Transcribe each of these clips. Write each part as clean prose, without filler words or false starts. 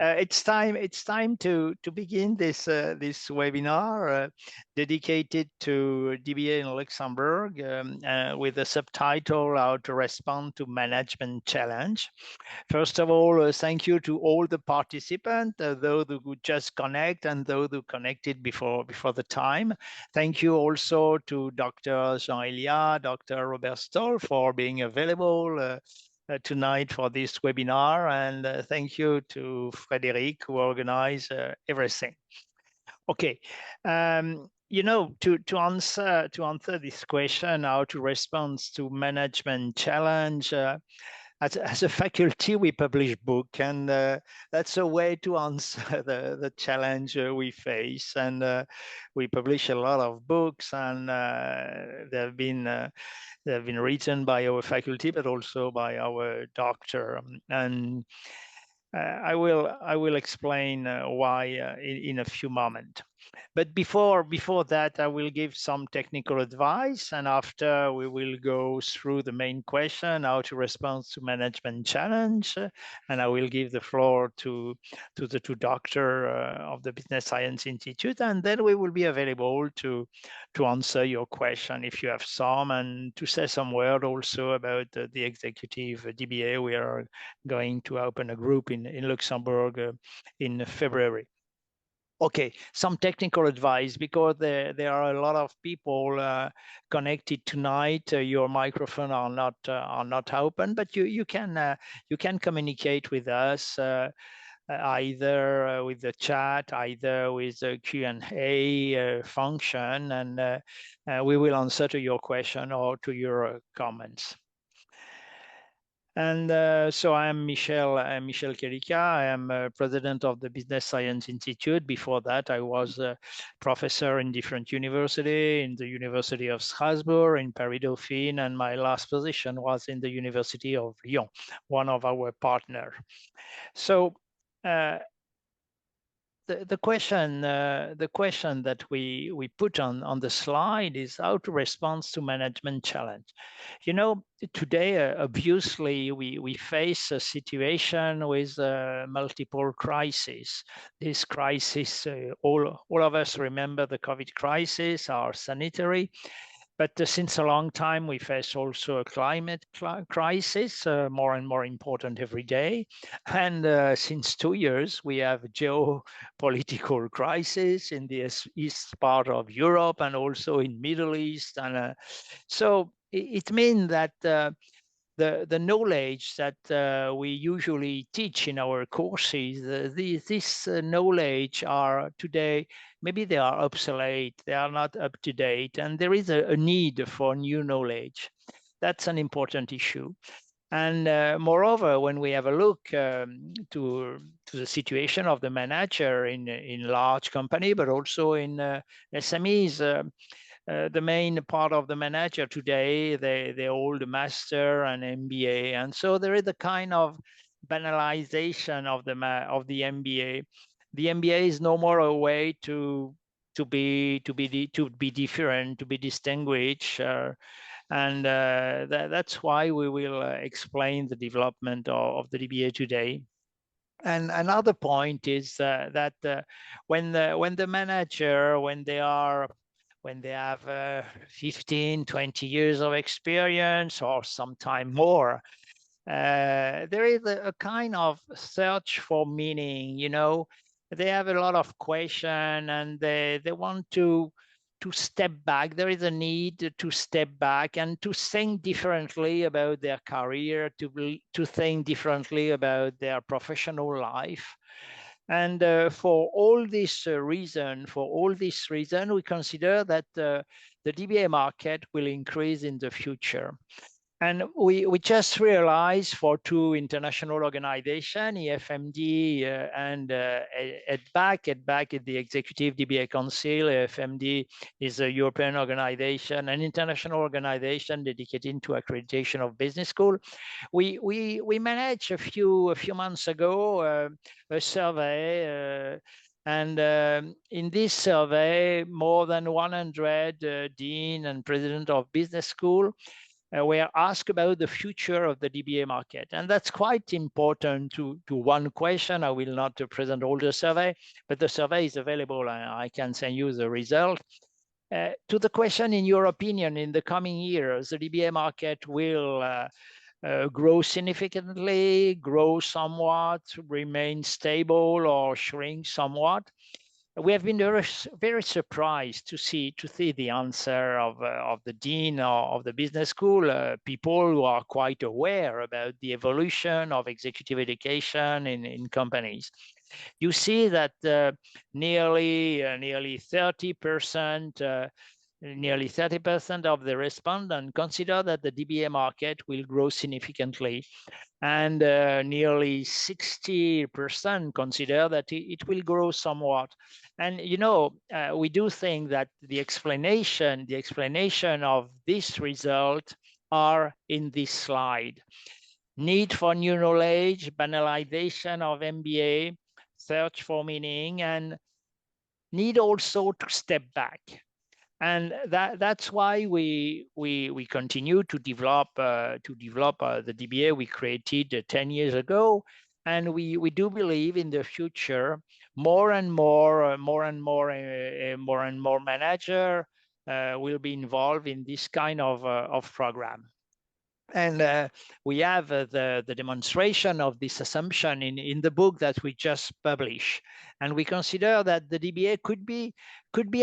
It's time to begin this webinar dedicated to DBA in Luxembourg with the subtitle "How to Respond to Management Challenge." First of all, thank you to all the participants, those who just connect and those who connected before the time. Thank you also to Dr. Jean-Elia, Dr. Robert Stoll for being available tonight for this webinar, and thank you to Frédéric who organized everything. Okay, to answer this question, how to respond to management challenge. As a faculty, we publish book, and that's a way to answer the challenge we face. And we publish a lot of books, and they have been written by our faculty, but also by our doctor. And I will explain why in a few moments. But before that, I will give some technical advice, and after we will go through the main question, how to respond to management challenge, and I will give the floor to the two doctors of the Business Science Institute, and then we will be available to answer your question if you have some, and to say some word also about the executive DBA. We are going to open a group in Luxembourg in February. Okay, some technical advice, because there are a lot of people connected tonight. Your microphone are not open, but you can communicate with us either with the chat, either with the Q&A function, and we will answer to your question or to your comments. And so I'm Michel Kelika. I am president of the Business Science Institute. Before that, I was a professor in different universities, in the University of Strasbourg, in Paris Dauphine, and my last position was in the University of Lyon, one of our partners. So the question that we put on the slide is how to respond to management challenge. You know, today obviously we face a situation with multiple crises. This crisis, all of us remember the COVID crisis, our sanitary. But since a long time, we face also a climate crisis, more and more important every day. And since 2 years, we have geopolitical crisis in the east part of Europe and also in Middle East. And so it means that the knowledge that we usually teach in our courses, this knowledge are today, maybe they are obsolete, they are not up to date, and there is a need for new knowledge. That's an important issue. And moreover, when we have a look to the situation of the manager in large company, but also in SMEs, the main part of the manager today, they hold a master and MBA, and so there is a kind of banalization of the MBA. The MBA is no more a way to be different, to be distinguished, and that's why we will explain the development of the DBA today. And another point is that when the manager, when they have 15, 20 years of experience or sometime more, there is a kind of search for meaning. You know, they have a lot of question, and they want to step back. There is a need to step back and to think differently about their career, to think differently about their professional life. And for all this reason, we consider that the DBA market will increase in the future. And we just realized for two international organizations, EFMD and EDBAC. EDBAC is the Executive DBA Council. EFMD is a European organization, an international organization dedicated to accreditation of business school. We managed a few months ago a survey. And in this survey, more than 100 dean and president of business school were asked about the future of the DBA market. And that's quite important to one question. I will not present all the survey, but the survey is available. I can send you the result. To the question, in your opinion, in the coming years, the DBA market will grow significantly, grow somewhat, remain stable, or shrink somewhat? We have been very surprised to see the answer of the dean of the business school, people who are quite aware about the evolution of executive education in companies. You see that nearly 30%. Nearly 30% of the respondents consider that the DBA market will grow significantly, and nearly 60% consider that it will grow somewhat. And we do think that the explanation of this result are in this slide. Need for new knowledge, banalization of MBA, search for meaning, and need also to step back. And that's why we continue to develop the DBA we created 10 years ago, and we do believe in the future more and more manager will be involved in this kind of program. And we have the demonstration of this assumption in the book that we just published. And we consider that the DBA could be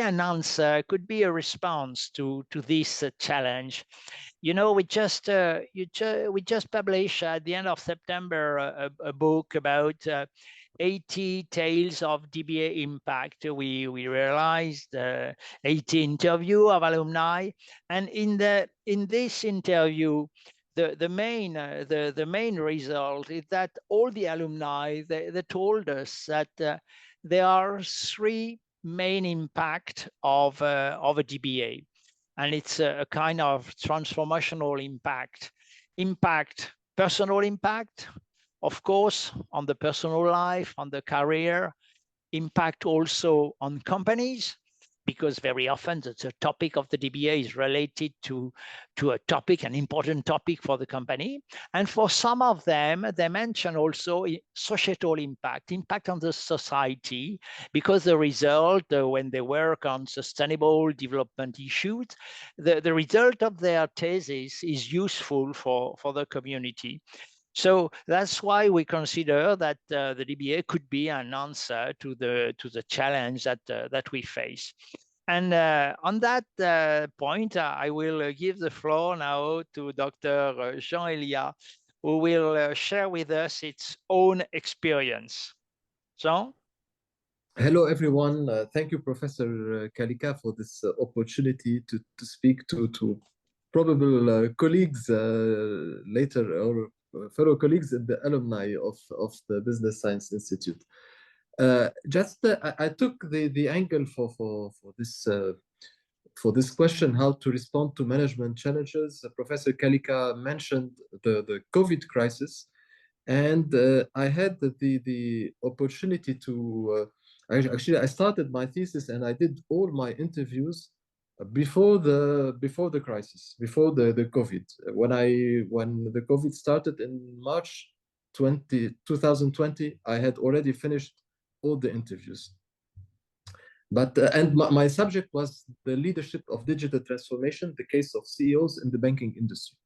an answer, could be a response to this challenge. We just published at the end of September a book about 80 tales of DBA impact. We realized 80 interview of alumni, and in this interview, the main result is that all the alumni they told us that there are three main impact of a DBA, and it's a kind of transformational impact. Personal impact, of course, on the personal life, on the career. Impact also on companies, because very often the topic of the DBA is related to a topic, an important topic for the company. And for some of them, they mention also societal impact on the society, because the result, when they work on sustainable development issues, the result of their thesis is useful for the community. So that's why we consider that the DBA could be an answer to the challenge that we face. And on that point, I will give the floor now to Dr. Jean-Elia, who will share with us its own experience. Jean? Hello, everyone. Thank you, Professor Kalika, for this opportunity to speak to probable colleagues later, or fellow colleagues in the alumni of the Business Science Institute. I took the angle for this question, how to respond to management challenges. Professor Kalika mentioned the COVID crisis, and I had the opportunity to actually I started my thesis and I did all my interviews before the crisis, before the COVID. When the COVID started in March 2020, I had already finished all the interviews. But and my subject was the leadership of digital transformation, the case of CEOs in the banking industry.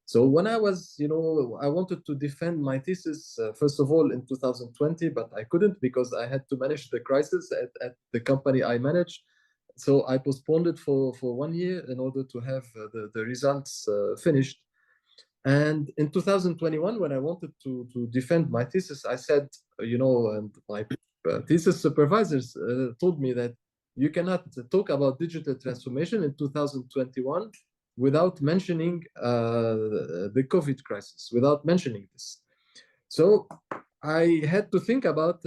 So when I was, I wanted to defend my thesis, first of all, in 2020, but I couldn't because I had to manage the crisis at the company I managed. So I postponed it for 1 year in order to have the results finished. And in 2021, when I wanted to defend my thesis, I said, and my thesis supervisors told me that you cannot talk about digital transformation in 2021 without mentioning the COVID crisis, without mentioning this. So I had to think about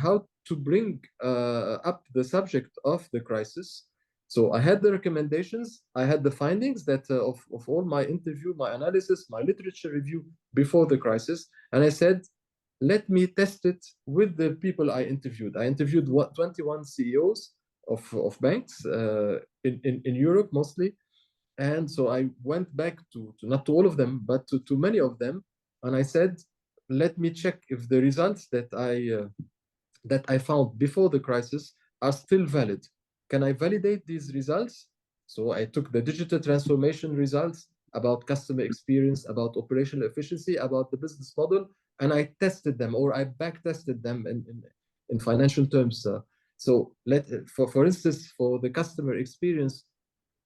how to bring up the subject of the crisis. So I had the recommendations, I had the findings that of all my interview, my analysis, my literature review before the crisis. And I said, let me test it with the people I interviewed. I interviewed 21 CEOs of banks in Europe mostly. And so I went back to not to all of them, but to many of them, and I said, let me check if the results that I found before the crisis are still valid. Can I validate these results? So I took the digital transformation results about customer experience, about operational efficiency, about the business model, and I tested them, or I back tested them in financial terms. So for instance, for the customer experience,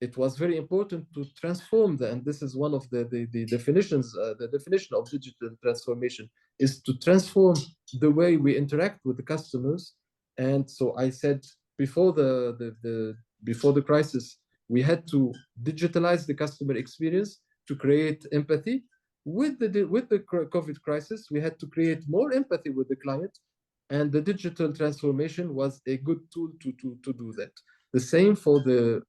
it was very important to transform and this is one of the definitions, the definition of digital transformation is to transform the way we interact with the customers. And so I said before before the crisis, we had to digitalize the customer experience to create empathy. With the COVID crisis, we had to create more empathy with the client, and the digital transformation was a good tool to do that. The same for the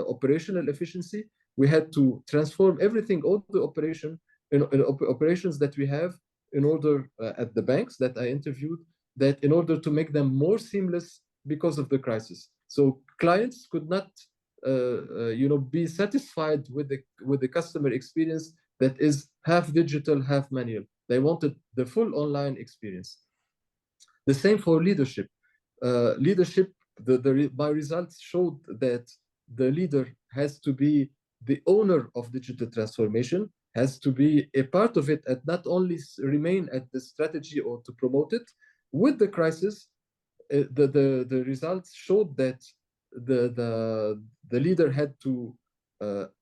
operational efficiency. We had to transform everything, all the operations that we have in order at the banks that I interviewed, that in order to make them more seamless because of the crisis. So clients could not, be satisfied with the customer experience that is half digital, half manual. They wanted the full online experience. The same for leadership. Leadership, my results showed that the leader has to be the owner of digital transformation, has to be a part of it, and not only remain at the strategy or to promote it. With the crisis, the results showed that the leader had to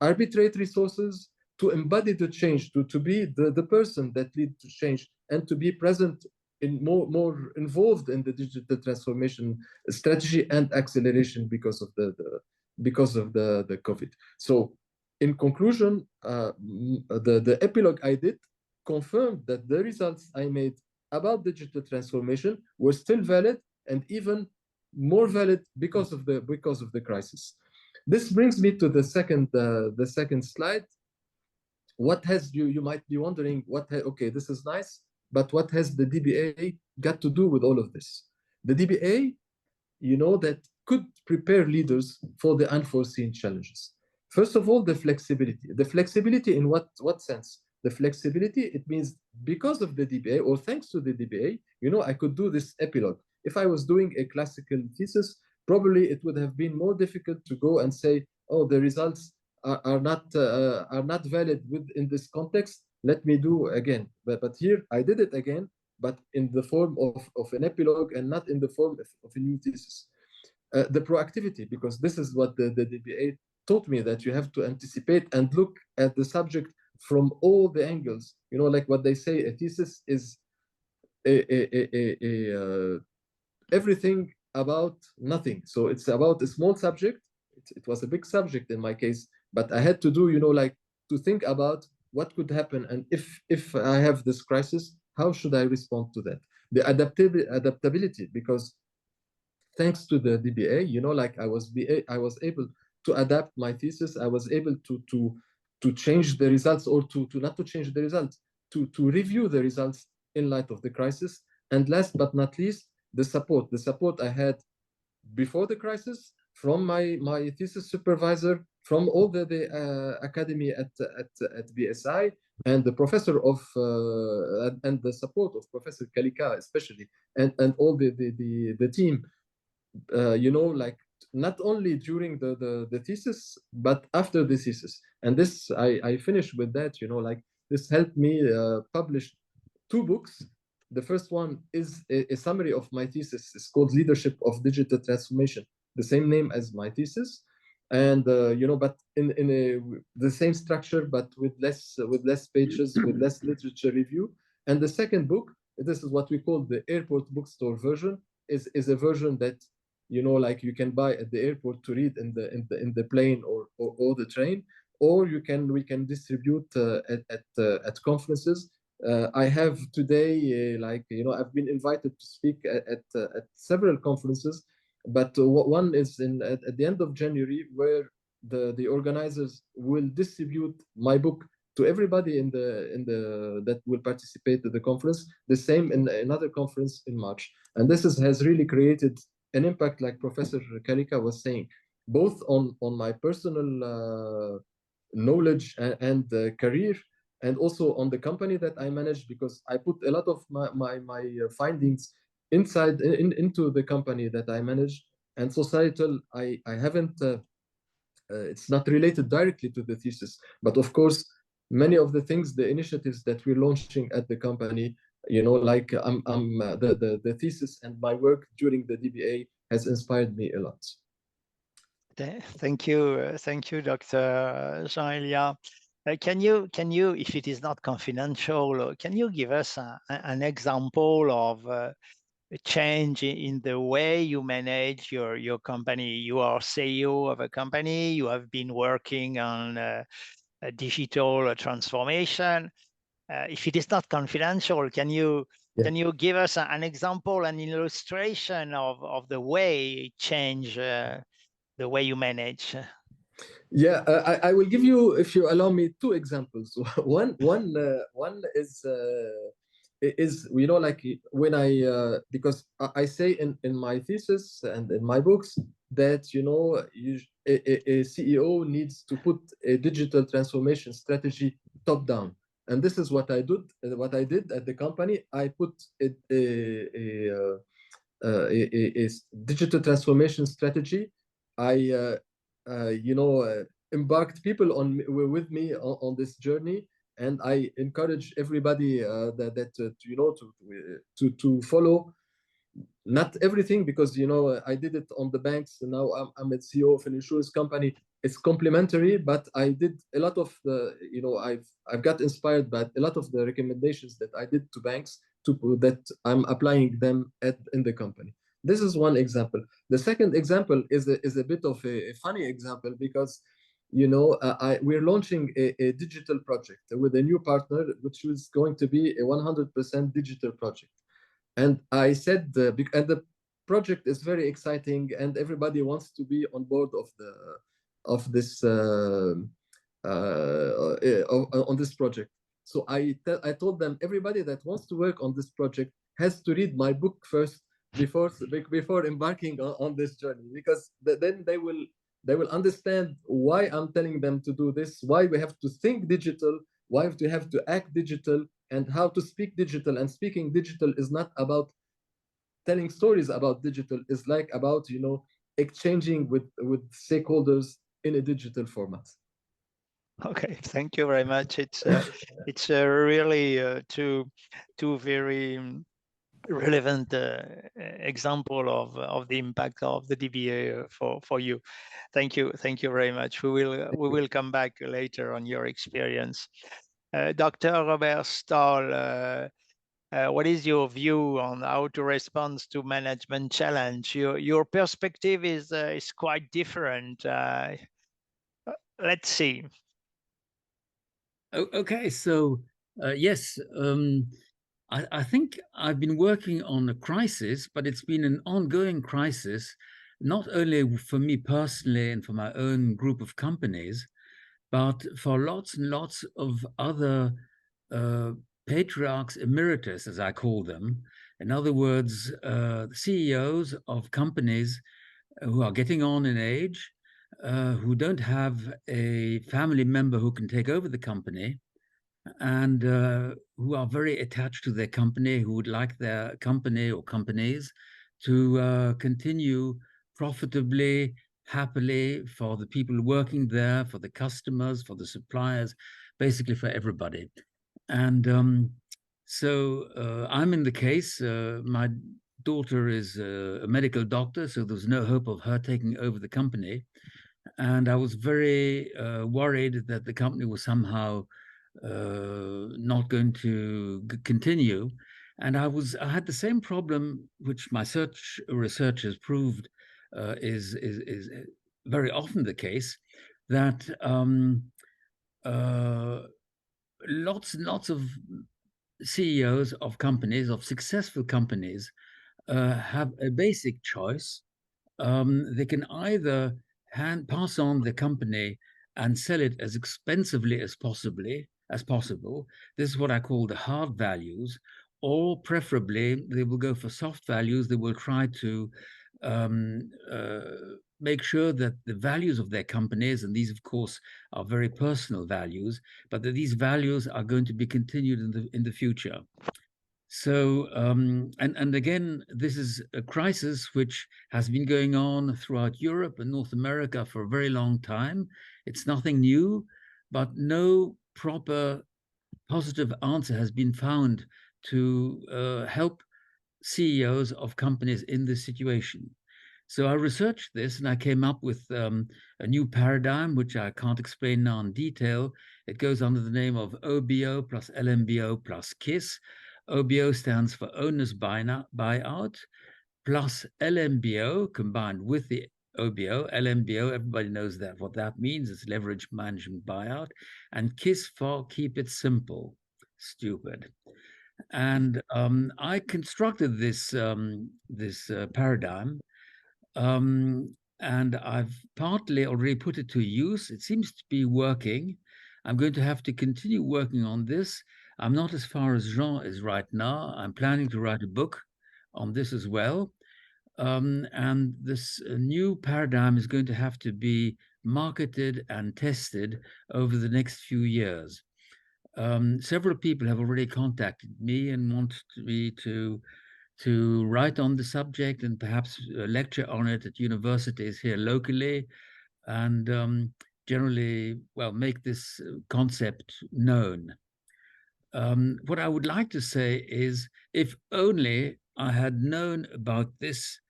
arbitrate resources to embody the change, to be the person that leads to change, and to be present in more involved in the digital transformation strategy and acceleration because of the COVID. So in conclusion, the epilogue I did confirmed that the results I made about digital transformation were still valid, and even more valid because of the crisis. This brings me to the second slide. What has you might be wondering, okay, this is nice, but what has the DBA got to do with all of this? The DBA, that could prepare leaders for the unforeseen challenges. First of all, the flexibility. The flexibility in what sense? The flexibility, it means because of the DBA, or thanks to the DBA, I could do this epilogue. If I was doing a classical thesis, probably it would have been more difficult to go and say, oh, the results are not valid in this context. Let me do again. But here I did it again, but in the form of an epilogue and not in the form of a new thesis. The proactivity, because this is what the DBA taught me, that you have to anticipate and look at the subject from all the angles. Like what they say, a thesis is everything about nothing. So it's about a small subject. It was a big subject in my case, but I had to do, like to think about what could happen, and if I have this crisis, how should I respond to that? The adaptability, because thanks to the DBA, like I was able to adapt my thesis. I was able to change the results, or to not to change the results, to review the results in light of the crisis. And last but not least, the support I had before the crisis from my thesis supervisor, from all the academy at BSI, and the professor of and the support of Professor Kalika especially, and all the team, like not only during the thesis, but after the thesis. And this, I finished with that, like this helped me publish 2 books. The first one is a summary of my thesis. It's called Leadership of Digital Transformation, the same name as my thesis. And but in the same structure, but with less pages, with less literature review. And the second book, this is what we call the airport bookstore version, is a version that like you can buy at the airport to read in the plane or the train, or we can distribute at conferences. I have today, I've been invited to speak at several conferences, but one is at the end of January, where the organizers will distribute my book to everybody in the that will participate at the conference. The same in another conference in March, and this has really created an impact, like Professor Kalika was saying, both on my personal knowledge and career, and also on the company that I manage, because I put a lot of my findings into the company that I manage. And societal, I haven't it's not related directly to the thesis, but of course many of the things, the initiatives that we're launching at the company, like the thesis and my work during the DBA has inspired me a lot. Thank you, Dr. Jean-Elia. Can you, if it is not confidential, can you give us an example of a change in the way you manage your company? You are CEO of a company. You have been working on a digital transformation. If it is not confidential, can you give us an example, an illustration of the way change the way you manage? Yeah, I will give you, if you allow me, two examples. One is like when because I say in my thesis and in my books that a CEO needs to put a digital transformation strategy top down, and this is what I did. What I did at the company, I put a digital transformation strategy. I embarked people with me on this journey, and I encourage everybody that to follow. Not everything, because I did it on the banks, and now I'm a CEO of an insurance company. It's complementary, but I did a lot of the I've got inspired by a lot of the recommendations that I did to banks that I'm applying them in the company. This is one example. The second example is a bit of a funny example, because we're launching a digital project with a new partner, which is going to be a 100% digital project. And I said, and the project is very exciting, and everybody wants to be on board of this on this project. So I told them, everybody that wants to work on this project has to read my book first before embarking on this journey, because then they will understand why I'm telling them to do this, why we have to think digital, why we have to act digital, and how to speak digital. And speaking digital is not about telling stories about digital, is like about exchanging with stakeholders in a digital format. Okay, thank you very much. It's really two very relevant example of the impact of the DBA for you. Thank you very much. We will come back later on your experience. Dr. Robert Stahl, what is your view on how to respond to management challenge? Your perspective is quite different. Let's see. Okay, so yes, I think I've been working on a crisis, but it's been an ongoing crisis, not only for me personally and for my own group of companies, but for lots and lots of other patriarchs emeritus, as I call them. In other words, CEOs of companies who are getting on in age, who don't have a family member who can take over the company, and who are very attached to their company, who would like their company or companies to continue profitably, happily, for the people working there, for the customers, for the suppliers, basically for everybody. And so I'm in the case. My daughter is a medical doctor, so there's no hope of her taking over the company. And I was very worried that the company was somehow not going to continue. And I had the same problem, which my research has proved is very often the case, that lots and lots of CEOs of companies, of successful companies, have a basic choice. They can either pass on the company and sell it as expensively as possible. This is what I call the hard values, or preferably they will go for soft values. They will try to make sure that the values of their companies, and these, of course, are very personal values, but that these values are going to be continued in the future. So, and again, this is a crisis which has been going on throughout Europe and North America for a very long time. It's nothing new, but no proper positive answer has been found to help CEOs of companies in this situation. So I researched this and I came up with a new paradigm, which I can't explain now in detail. It goes under the name of OBO plus LMBO plus KISS. OBO stands for Owners Buyout, plus LMBO combined with the OBO. LMBO, everybody knows that what that means. It's Leverage Management Buyout. And KISS for Keep It Simple. Stupid. And I constructed this paradigm, and I've partly already put it to use. It seems to be working. I'm going to have to continue working on this. I'm not as far as Jean is right now. I'm planning to write a book on this as well. And this new paradigm is going to have to be marketed and tested over the next few years. Several people have already contacted me and want me to write on the subject and perhaps lecture on it at universities here locally, and generally, well, make this concept known. What I would like to say is, if only I had known about this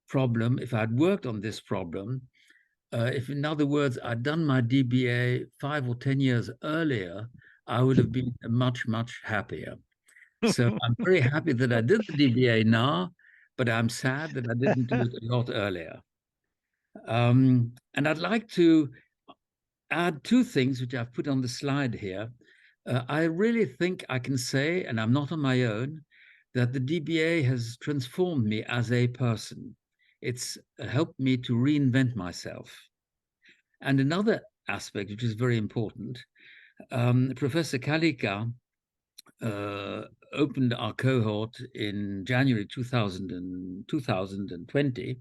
problem, if I'd worked on this problem, if, in other words, I'd done my DBA 5 or 10 years earlier, I would have been much, much happier. So I'm very happy that I did the DBA now, but I'm sad that I didn't do it a lot earlier. And I'd like to add 2 things which I've put on the slide here. I really think I can say, and I'm not on my own, that the DBA has transformed me as a person. It's helped me to reinvent myself. And another aspect, which is very important, Professor Kalika opened our cohort in January 2020,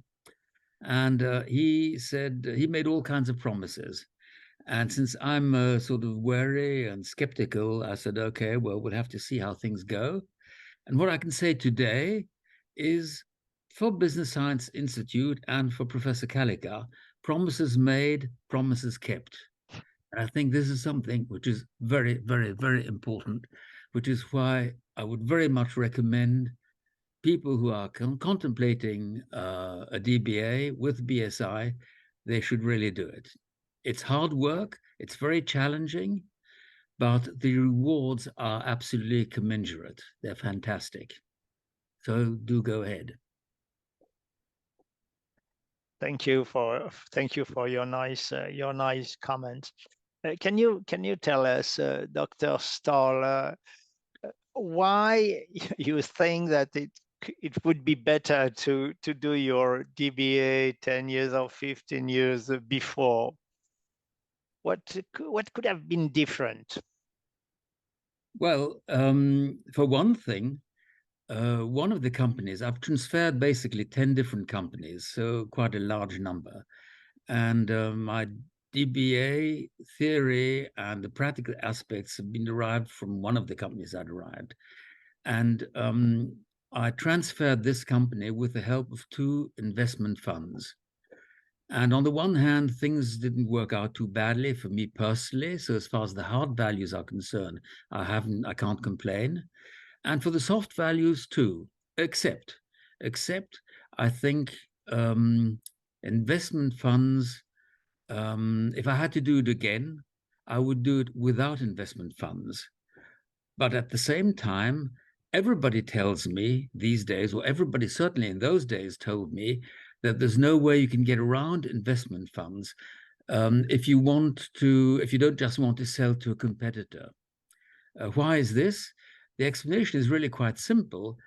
and he said he made all kinds of promises. And since I'm sort of wary and skeptical, I said, okay, well, we'll have to see how things go. And what I can say today is, for Business Science Institute and for Professor Kalika, promises made, promises kept. And I think this is something which is very, very, very important, which is why I would very much recommend people who are contemplating a DBA with BSI, they should really do it. It's hard work, it's very challenging, but the rewards are absolutely commensurate. They're fantastic. So do go ahead. Thank you for your nice comments. Can you tell us, Dr. Stahl, why you think that it would be better to do your DBA 10 years or 15 years before? What could have been different? Well, for one thing, one of the companies, I've transferred basically 10 different companies, so quite a large number. And my DBA theory and the practical aspects have been derived from one of the companies I derived. And I transferred this company with the help of 2 investment funds. And on the one hand, things didn't work out too badly for me personally. So as far as the hard values are concerned, I can't complain. And for the soft values too, except I think investment funds, if I had to do it again, I would do it without investment funds. But at the same time, everybody tells me these days, or everybody certainly in those days told me, that there's no way you can get around investment funds if you don't just want to sell to a competitor. Why is this? The explanation is really quite simple.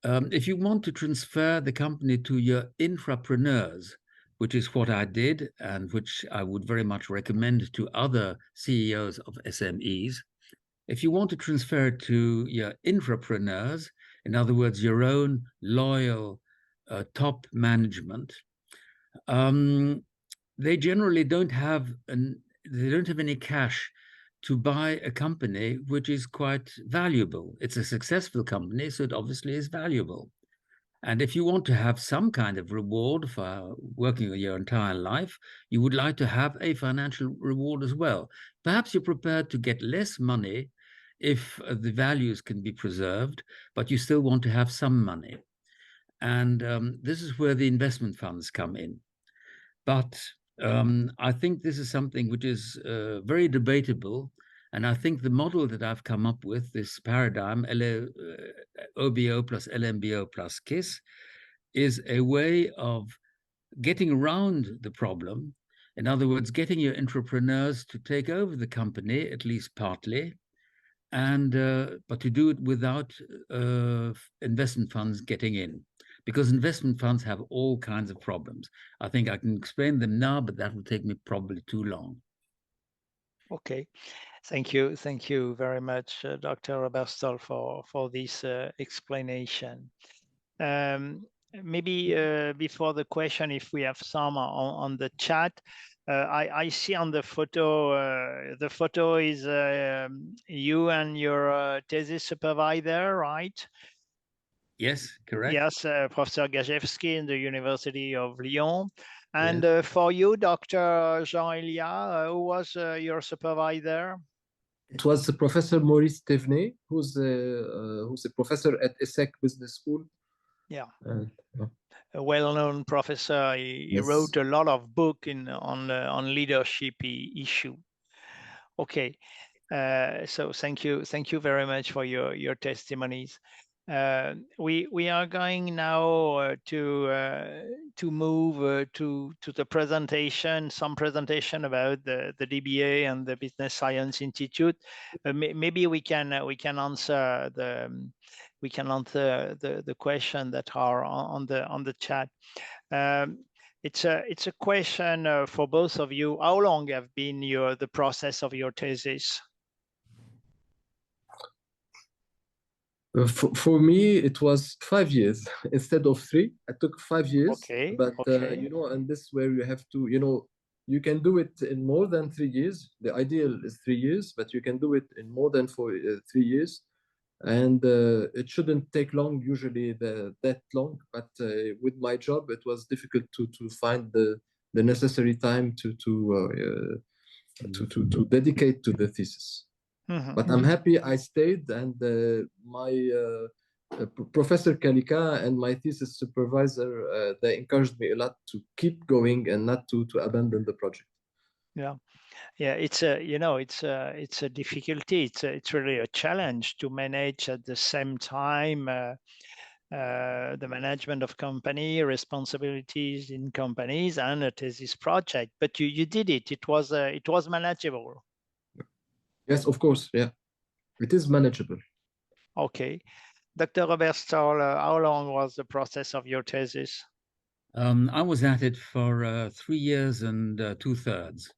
If you want to transfer the company to your intrapreneurs, which is what I did and which I would very much recommend to other CEOs of SMEs, if you want to transfer it to your intrapreneurs, in other words, your own loyal top management, They generally don't have any cash to buy a company which is quite valuable. It's a successful company, so it obviously is valuable. And if you want to have some kind of reward for working your entire life, you would like to have a financial reward as well. Perhaps you're prepared to get less money if the values can be preserved, but you still want to have some money. And this is where the investment funds come in. But I think this is something which is very debatable. And I think the model that I've come up with, this paradigm, OBO plus LMBO plus KISS, is a way of getting around the problem. In other words, getting your entrepreneurs to take over the company, at least partly, and but to do it without investment funds getting in, because investment funds have all kinds of problems. I think I can explain them now, but that will take me probably too long. Okay, thank you very much, Dr. Oberstall, for this explanation. Maybe before the question, if we have some on the chat, I see on the photo is you and your thesis supervisor, right? Yes, correct. Yes, Professor Gajewski in the University of Lyon. And Yes. for you, Dr. Jean-Elia, who was your supervisor? It was Professor Maurice Thévenet, who's a professor at ESSEC Business School. Yeah. Yeah. A well-known professor. He Yes. wrote a lot of book on leadership issue. Okay, so thank you very much for your testimonies. We are going now to move to the presentation, some presentation about the DBA and the Business Science Institute. Maybe we can answer the question that are on the chat. It's a question for both of you. How long have been the process of your thesis? For me, it was 5 years instead of 3. I took 5 years. Okay. But okay. you know, and this where you have to, you know, you can do it in more than 3 years. The ideal is 3 years, but you can do it in more than 3 years. And it shouldn't take long, usually that long. But with my job, it was difficult to find the necessary time to dedicate to the thesis. Mhm. But I'm happy I stayed, and my Professor Kalika and my thesis supervisor, they encouraged me a lot to keep going and not to abandon the project. Yeah. Yeah, it's a it's a difficulty. It's really a challenge to manage at the same time the management of company, responsibilities in companies, and a thesis project. But you did it. It was manageable. Yes, of course. Yeah, it is manageable. Okay, Dr. Oberstall, how long was the process of your thesis? I was at it for 3 years and 2/3.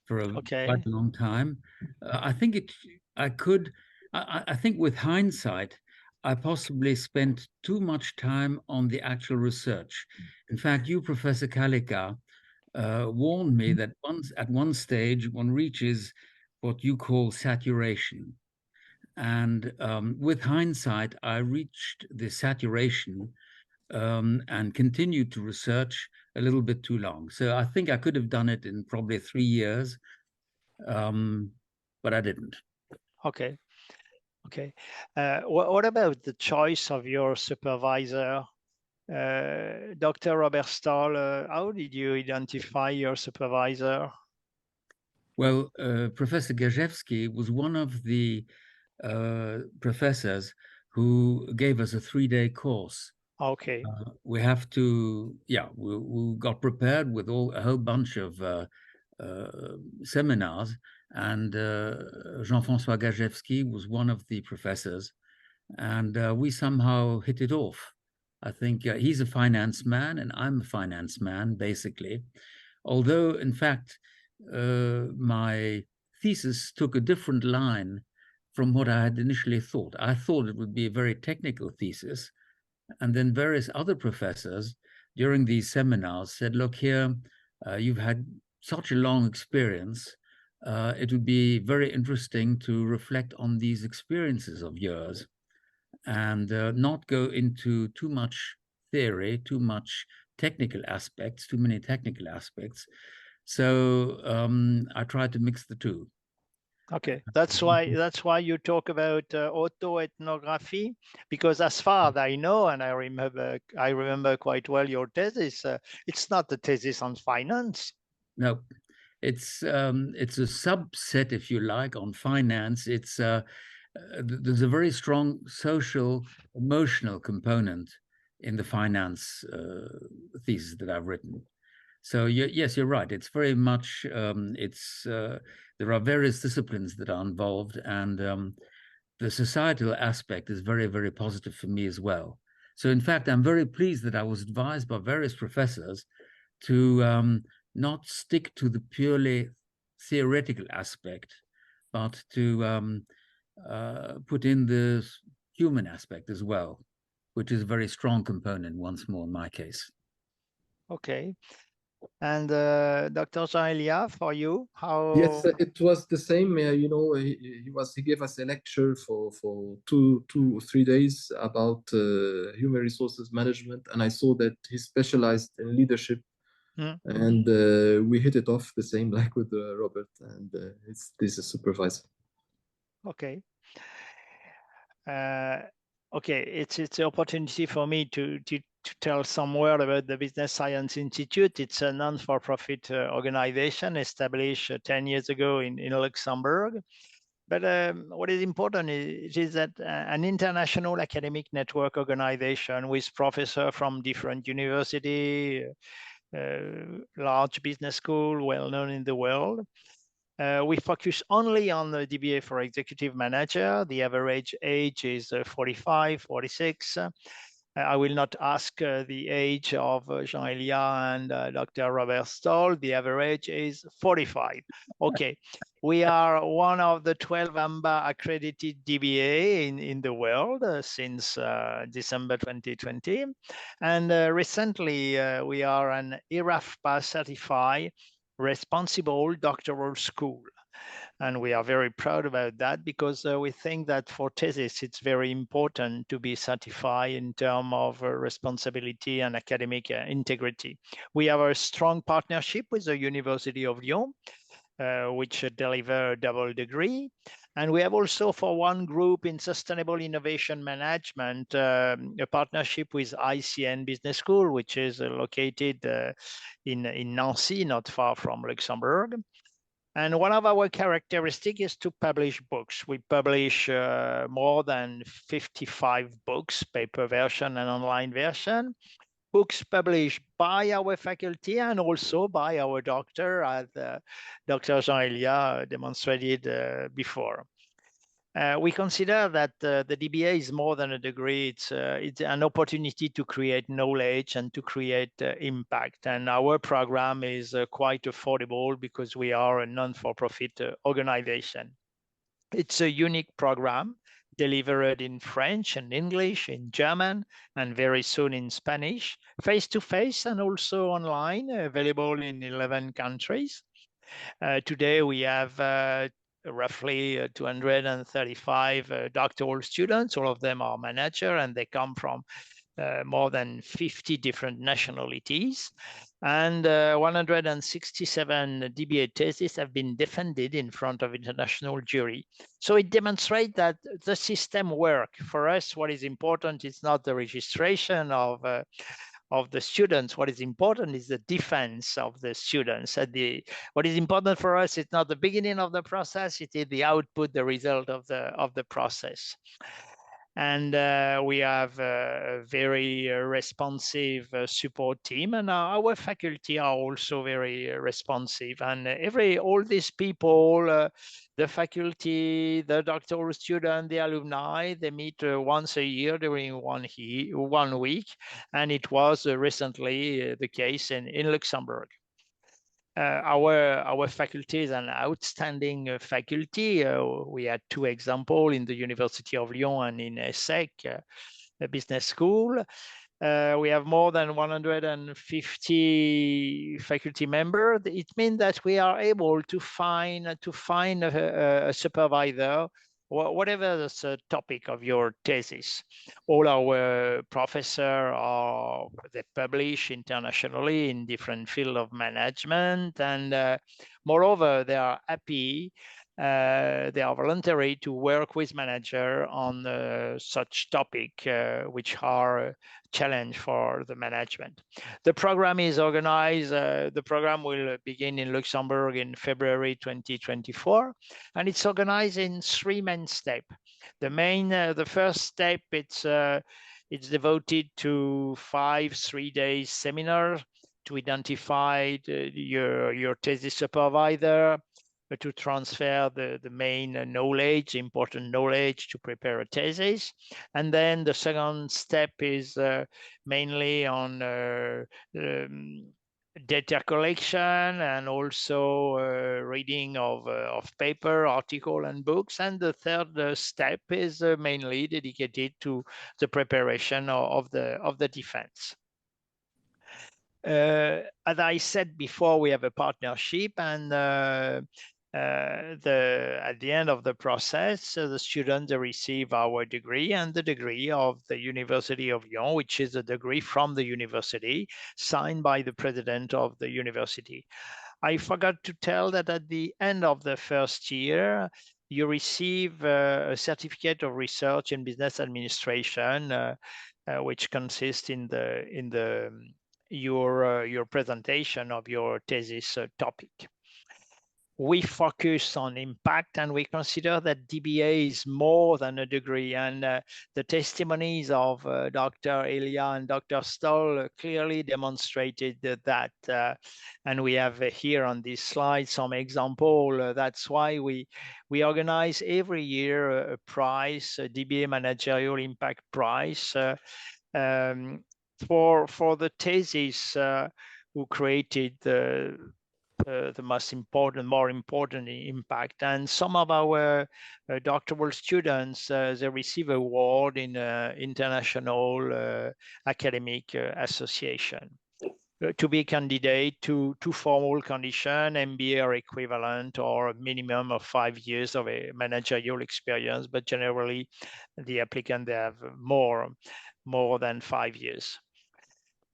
For quite a long time. I think I think with hindsight, I possibly spent too much time on the actual research. In fact, you, Professor Kalika, warned me that at one stage, one reaches what you call saturation. And with hindsight, I reached the saturation and continued to research a little bit too long. So I think I could have done it in probably 3 years, but I didn't. Okay. Okay. What about the choice of your supervisor? Dr. Oberstall, how did you identify your supervisor? Well, Professor Gajewski was one of the professors who gave us a 3-day course. Okay. We have to, yeah, we got prepared with a whole bunch of seminars, and Jean-François Gajewski was one of the professors, and we somehow hit it off. I think he's a finance man, and I'm a finance man, basically. Although, in fact, my thesis took a different line from what I had initially thought. I thought it would be a very technical thesis, and then various other professors during these seminars said, look here, you've had such a long experience. It would be very interesting to reflect on these experiences of yours and not go into too much theory, too much technical aspects, too many technical aspects. So I tried to mix the two. Okay, that's why you talk about autoethnography, because as far as I know, and I remember quite well your thesis. It's not the thesis on finance. No, it's a subset, if you like, on finance. It's there's a very strong social, emotional component in the finance thesis that I've written. So yes, you're right. It's very much there are various disciplines that are involved, and the societal aspect is very, very positive for me as well. So in fact, I'm very pleased that I was advised by various professors to not stick to the purely theoretical aspect, but to put in the human aspect as well, which is a very strong component, once more, in my case. Okay. And Dr. Jean-Elia, for you, how? Yes, it was the same. You know, he gave us a lecture for 2 or 3 days about human resources management, and I saw that he specialized in leadership, and we hit it off the same like with Robert, and this is supervisor. Okay. Okay, it's an opportunity for me to tell some word about the Business Science Institute. It's a non-for-profit organization established 10 years ago in Luxembourg. But what is important is that an international academic network organization with professors from different university, large business school, well known in the world. We focus only on the DBA for executive manager. The average age is 45, 46. I will not ask the age of Jean-Elia and Dr. Robert Stoll. The average is 45. Okay, we are one of the 12 AMBA accredited DBA in the world since December 2020. And recently, we are an IRAFPA certified responsible doctoral school. And we are very proud about that because we think that for thesis, it's very important to be certified in terms of responsibility and academic integrity. We have a strong partnership with the University of Lyon, which deliver a double degree. And we have also for one group in sustainable innovation management, a partnership with ICN Business School, which is located in Nancy, not far from Luxembourg. And one of our characteristics is to publish books. We publish more than 55 books, paper version and online version. Books published by our faculty and also by our doctor, as Dr. Jean-Elia demonstrated before. We consider that the DBA is more than a degree. It's an opportunity to create knowledge and to create impact. And our program is quite affordable because we are a non-for-profit organization. It's a unique program delivered in French and English, in German, and very soon in Spanish, face-to-face and also online, available in 11 countries. Today we have roughly 235 doctoral students. All of them are manager and they come from more than 50 different nationalities. And 167 DBA theses have been defended in front of international jury. So it demonstrates that the system works. For us, what is important is not the registration of the students. What is important is the defense of the students. What is important for us is not the beginning of the process, it is the output, the result of the process. And we have a very responsive support team, and our faculty are also very responsive. And all these people, the faculty, the doctoral student, the alumni, they meet once a year during 1 week, and it was recently the case in Luxembourg. Our faculty is an outstanding faculty. We had 2 examples in the University of Lyon and in ESSEC, a business school. We have more than 150 faculty members. It means that we are able to find a supervisor, whatever the topic of your thesis. All our professors they publish internationally in different fields of management, and moreover, they are happy. They are voluntary to work with manager on such topic, which are challenge for the management. The program is organized. The program will begin in Luxembourg in February 2024, and it's organized in 3 main steps. The first step, it's devoted to 5 3-day seminars to identify your thesis supervisor, to transfer the main knowledge, important knowledge to prepare a thesis. And then the second step is mainly on data collection and also reading of paper, article, and books. And the third step is mainly dedicated to the preparation of the defense. As I said before, we have a partnership, and at the end of the process, the students receive our degree and the degree of the University of Lyon, which is a degree from the university, signed by the president of the university. I forgot to tell that at the end of the first year, you receive a certificate of research in business administration, which consists in your presentation of your thesis topic. We focus on impact, and we consider that DBA is more than a degree. And the testimonies of Dr. Elia and Dr. Stoll clearly demonstrated that. And we have here on this slide some example. That's why we organize every year a prize, a DBA Managerial Impact Prize, for the thesis who created the more important impact. And some of our doctoral students, they receive award in international academic association. To be candidate to formal condition, MBA or equivalent, or a minimum of 5 years of a managerial experience, but generally the applicant, they have more than 5 years.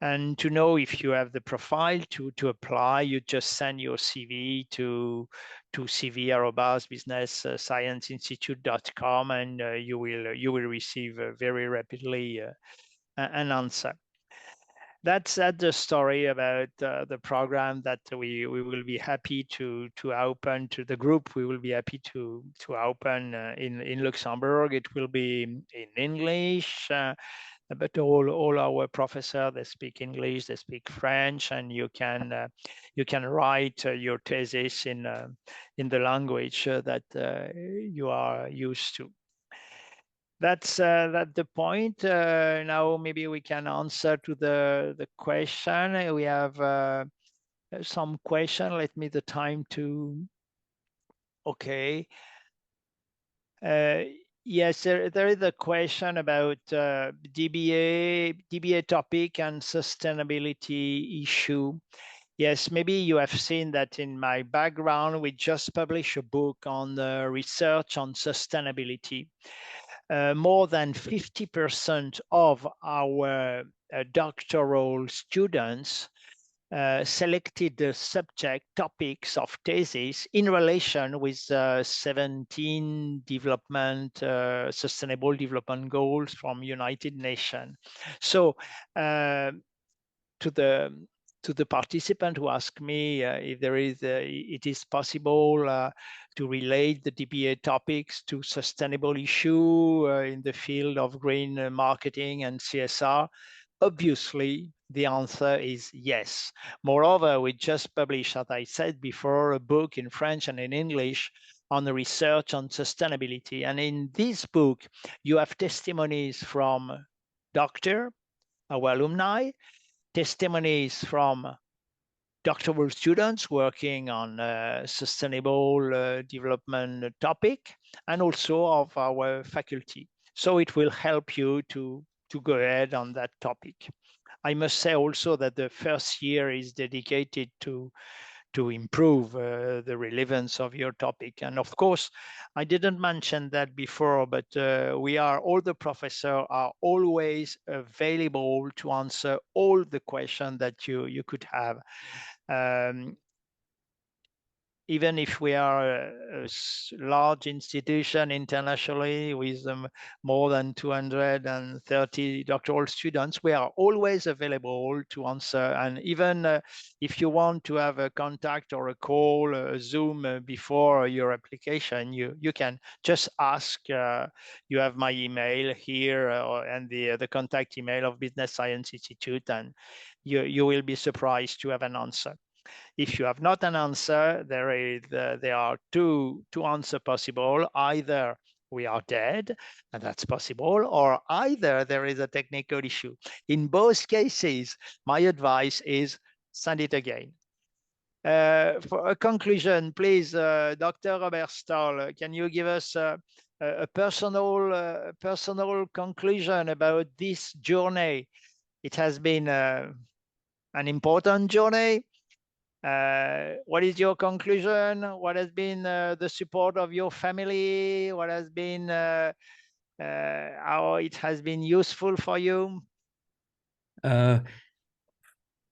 And to know if you have the profile to apply, you just send your CV to cv@business-science-institute.com, and you will receive very rapidly an answer. That's the story about the program that we will be happy to open to the group. We will be happy to open in Luxembourg. It will be in English. But all our professors, they speak English, they speak French, and you can write your thesis in the language that you are used to. That's the point. Now maybe we can answer to the question. We have some question. Let me the time to. Okay. Yes, there is a question about DBA topic and sustainability issue. Yes, maybe you have seen that in my background, we just published a book on the research on sustainability. More than 50% of our doctoral students selected the subject topics of thesis in relation with 17 sustainable development goals from United Nations. So to the participant who asked me if it is possible to relate the DBA topics to sustainable issue in the field of green marketing and CSR, obviously, the answer is yes. Moreover, we just published, as I said before, a book in French and in English on the research on sustainability. And in this book, you have testimonies from doctors, our alumni, testimonies from doctoral students working on sustainable development topic, and also of our faculty. So it will help you to go ahead on that topic. I must say also that the first year is dedicated to improve the relevance of your topic. And of course, I didn't mention that before, but all the professors are always available to answer all the questions that you could have. Even if we are a large institution internationally with more than 230 doctoral students, we are always available to answer. And even if you want to have a contact or a call, a Zoom before your application, you can just ask. You have my email here and the contact email of Business Science Institute, and you will be surprised to have an answer. If you have not an answer, there are two answers possible. Either we are dead, and that's possible, or either there is a technical issue. In both cases, my advice is send it again. For a conclusion, please, Dr. Robert Stahl, can you give us a personal conclusion about this journey? It has been an important journey. What is your conclusion? What has been the support of your family? What has been how it has been useful for you?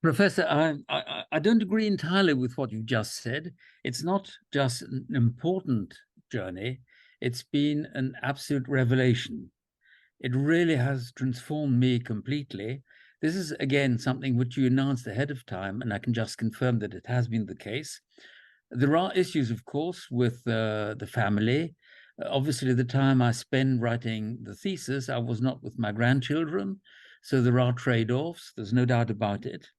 Professor, I don't agree entirely with what you just said. It's not just an important journey, it's been an absolute revelation. It really has transformed me completely. This is, again, something which you announced ahead of time, and I can just confirm that it has been the case. There are issues, of course, with the family. Obviously, the time I spend writing the thesis, I was not with my grandchildren, so there are trade-offs. There's no doubt about it.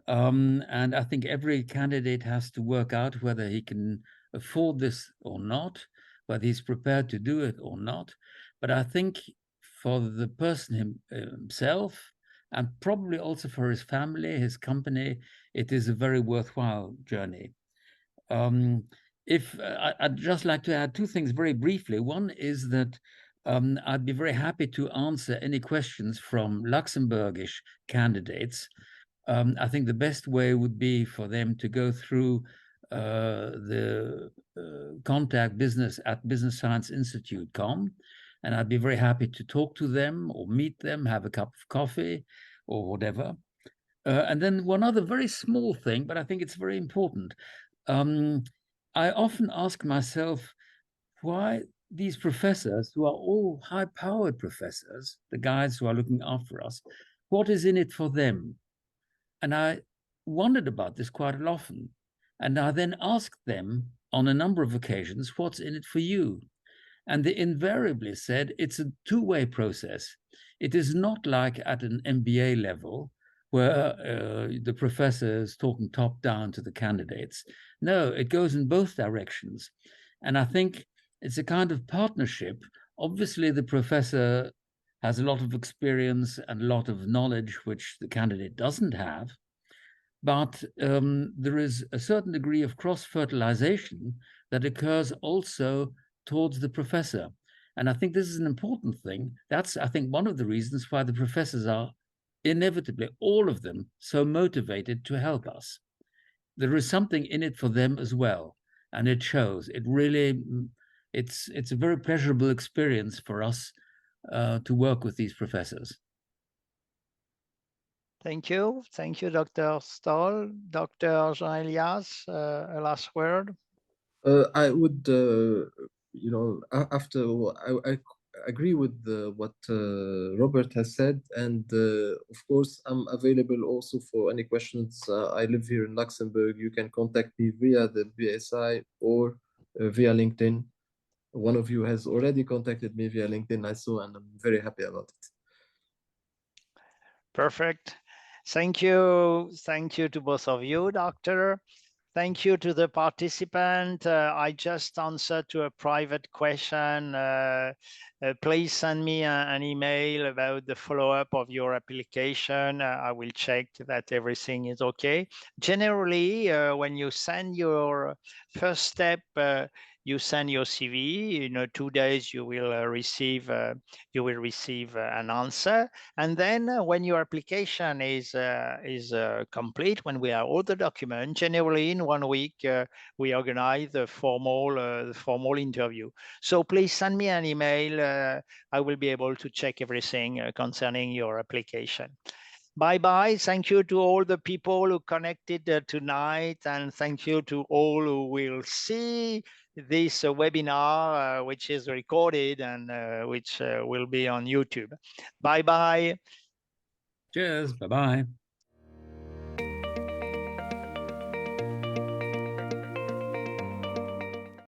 And I think every candidate has to work out whether he can afford this or not, whether he's prepared to do it or not. But I think for the person himself, and probably also for his family, his company, it is a very worthwhile journey. I'd just like to add two things very briefly. One is that I'd be very happy to answer any questions from Luxembourgish candidates. I think the best way would be for them to go through the contact business@businessscienceinstitute.com, and I'd be very happy to talk to them or meet them, have a cup of coffee or whatever. And then one other very small thing, but I think it's very important. I often ask myself why these professors, who are all high-powered professors, the guys who are looking after us, what is in it for them? And I wondered about this quite often. And I then asked them on a number of occasions, what's in it for you? And they invariably said it's a two-way process. It is not like at an MBA level where the professor is talking top down to the candidates. No, it goes in both directions. And I think it's a kind of partnership. Obviously, the professor has a lot of experience and a lot of knowledge, which the candidate doesn't have. But there is a certain degree of cross-fertilization that occurs also towards the professor. And I think this is an important thing. That's, I think, one of the reasons why the professors are inevitably, all of them, so motivated to help us. There is something in it for them as well. And it shows. It really, it's a very pleasurable experience for us to work with these professors. Thank you. Thank you, Dr. Stahl. Dr. Jean-Elias, a last word. I would, after I agree with what Robert has said, and of course, I'm available also for any questions. I live here in Luxembourg. You can contact me via the BSI or via LinkedIn. One of you has already contacted me via LinkedIn, I saw, and I'm very happy about it. Perfect. Thank you. Thank you to both of you, Doctor. Thank you to the participant. I just answered to a private question. Please send me an email about the follow-up of your application. I will check that everything is okay. Generally, when you send your first step you send your CV. 2 days you will receive an answer, and then when your application is complete, when we have all the documents, generally in 1 week we organize the formal interview. So please send me an email. I will be able to check everything concerning your application. Bye-bye. Thank you to all the people who connected tonight, and thank you to all who will see this webinar, which is recorded and which will be on YouTube. Bye-bye. Cheers. Bye-bye.